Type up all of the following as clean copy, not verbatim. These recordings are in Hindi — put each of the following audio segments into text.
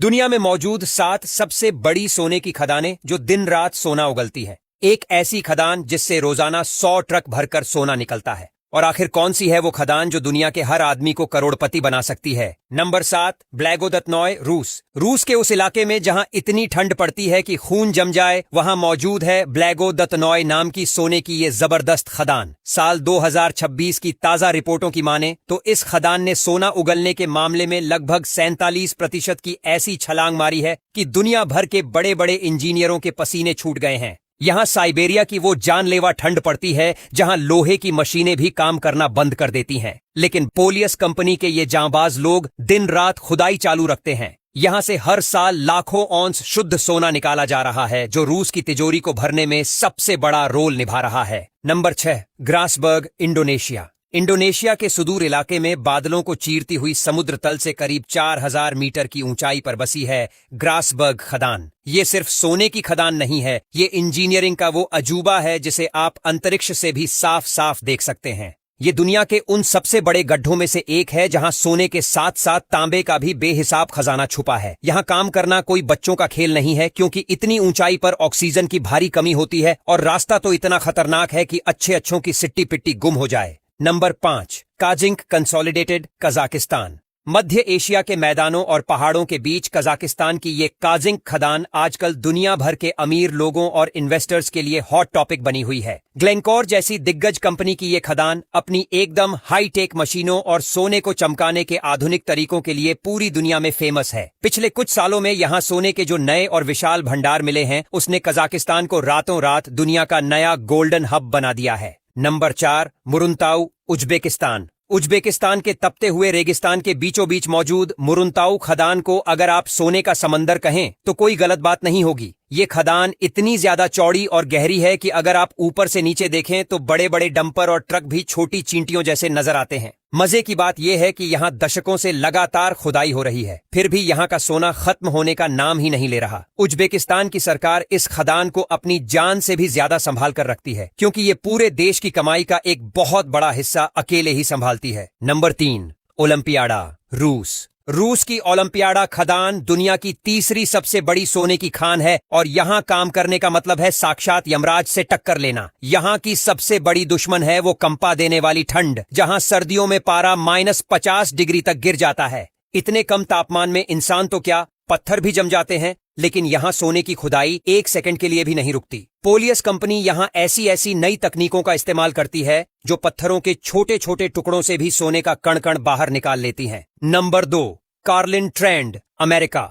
दुनिया में मौजूद 7 सबसे बड़ी सोने की खदानें जो दिन रात सोना उगलती हैं। एक ऐसी खदान जिससे रोजाना 100 ट्रक भरकर सोना निकलता है। और आखिर कौन सी है वो खदान जो दुनिया के हर आदमी को करोड़पति बना सकती है? नंबर 7, ब्लैगोदत्नॉय, रूस। रूस के उस इलाके में जहां इतनी ठंड पड़ती है कि खून जम जाए, वहां मौजूद है ब्लैगोदत्नॉय नाम की सोने की ये जबरदस्त खदान। साल 2026 की ताजा रिपोर्टों की माने तो इस खदान ने सोना उगलने के मामले में लगभग 47% की ऐसी छलांग मारी है कि दुनिया भर के बड़े बड़े इंजीनियरों के पसीने छूट गए हैं। यहां साइबेरिया की वो जानलेवा ठंड पड़ती है जहां लोहे की मशीनें भी काम करना बंद कर देती हैं। लेकिन पोलियस कंपनी के ये जांबाज लोग दिन रात खुदाई चालू रखते हैं। यहां से हर साल लाखों औंस शुद्ध सोना निकाला जा रहा है, जो रूस की तिजोरी को भरने में सबसे बड़ा रोल निभा रहा है। Number 6, Grasberg, Indonesia. इंडोनेशिया के सुदूर इलाके में बादलों को चीरती हुई समुद्र तल से करीब 4000 मीटर की ऊंचाई पर बसी है ग्रासबर्ग खदान। ये सिर्फ सोने की खदान नहीं है, ये इंजीनियरिंग का वो अजूबा है जिसे आप अंतरिक्ष से भी साफ साफ देख सकते हैं। ये दुनिया के उन सबसे बड़े गड्ढों में से एक है जहां सोने के साथ साथ तांबे का भी बेहिसाब खजाना छुपा है। यहां काम करना कोई बच्चों का खेल नहीं है, क्योंकि इतनी ऊंचाई पर ऑक्सीजन की भारी कमी होती है और रास्ता तो इतना खतरनाक है कि अच्छों की सिट्टी पिट्टी गुम हो जाए। Number 5, Kazzinc consolidated, Kazakhstan. मध्य एशिया के मैदानों और पहाड़ों के बीच कजाकिस्तान की ये काजिंक खदान आजकल दुनिया भर के अमीर लोगों और इन्वेस्टर्स के लिए हॉट टॉपिक बनी हुई है। ग्लेनकोर जैसी दिग्गज कंपनी की ये खदान अपनी एकदम हाईटेक मशीनों और सोने को चमकाने के आधुनिक तरीकों के लिए पूरी दुनिया में फेमस है। पिछले कुछ सालों में यहाँ सोने के जो नए और विशाल भंडार मिले हैं, उसने कजाकिस्तान को रातों रात दुनिया का नया गोल्डन हब बना दिया है। Number 4, मुरुंताऊ, Uzbekistan. उज्बेकिस्तान के तपते हुए रेगिस्तान के बीचों बीच मौजूद मुरुंताऊ खदान को अगर आप सोने का समंदर कहें तो कोई गलत बात नहीं होगी। ये खदान इतनी ज्यादा चौड़ी और गहरी है कि अगर आप ऊपर से नीचे देखें तो बड़े बड़े डंपर और ट्रक भी छोटी चींटियों जैसे नजर आते हैं। मजे की बात यह है कि यहाँ दशकों से लगातार खुदाई हो रही है, फिर भी यहाँ का सोना खत्म होने का नाम ही नहीं ले रहा। उज्बेकिस्तान की सरकार इस खदान को अपनी जान से भी ज्यादा संभाल कर रखती है, क्योंकि ये पूरे देश की कमाई का एक बहुत बड़ा हिस्सा अकेले ही संभालती है। नंबर 3, ओलंपियाडा, रूस। रूस की ओलंपियाडा खदान दुनिया की तीसरी सबसे बड़ी सोने की खान है और यहाँ काम करने का मतलब है साक्षात यमराज से टक्कर लेना। यहाँ की सबसे बड़ी दुश्मन है वो कंपा देने वाली ठंड, जहाँ सर्दियों में पारा -50 डिग्री तक गिर जाता है। इतने कम तापमान में इंसान तो क्या, पत्थर भी जम जाते हैं। लेकिन यहाँ सोने की खुदाई 1 सेकंड के लिए भी नहीं रुकती। पोलियस कंपनी यहाँ ऐसी नई तकनीकों का इस्तेमाल करती है जो पत्थरों के छोटे छोटे टुकड़ों से भी सोने का कण कण बाहर निकाल लेती हैं। Number 2, Carlin trend, America.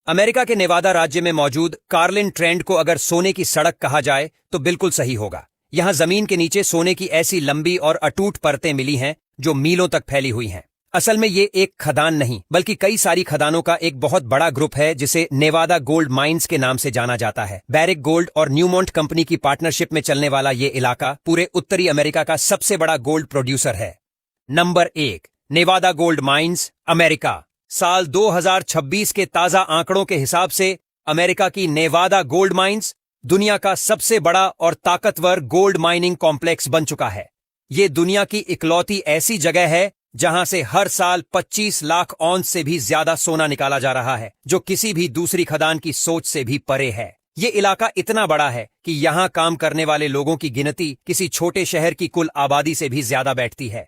America के नेवादा राज्य में मौजूद कार्लिन ट्रेंड को अगर सोने की सड़क कहा जाए तो बिल्कुल सही होगा। यहाँ जमीन के नीचे सोने की ऐसी लंबी और अटूट परतें मिली हैं जो मीलों तक फैली हुई हैं। असल में ये एक खदान नहीं बल्कि कई सारी खदानों का एक बहुत बड़ा ग्रुप है जिसे नेवादा गोल्ड माइंस के नाम से जाना जाता है। बैरिक गोल्ड और न्यूमॉन्ट कंपनी की पार्टनरशिप में चलने वाला ये इलाका पूरे उत्तरी अमेरिका का सबसे बड़ा गोल्ड प्रोड्यूसर है। Number 1, Nevada gold mines, America. साल 2026 के ताजा आंकड़ों के हिसाब से अमेरिका की नेवादा गोल्ड माइंस दुनिया का सबसे बड़ा और ताकतवर गोल्ड माइनिंग कॉम्प्लेक्स बन चुका है। ये दुनिया की इकलौती ऐसी जगह है जहां से हर साल 25 लाख औंस से भी ज्यादा सोना निकाला जा रहा है, जो किसी भी दूसरी खदान की सोच से भी परे है। ये इलाका इतना बड़ा है कि यहां काम करने वाले लोगों की गिनती किसी छोटे शहर की कुल आबादी से भी ज्यादा बैठती है।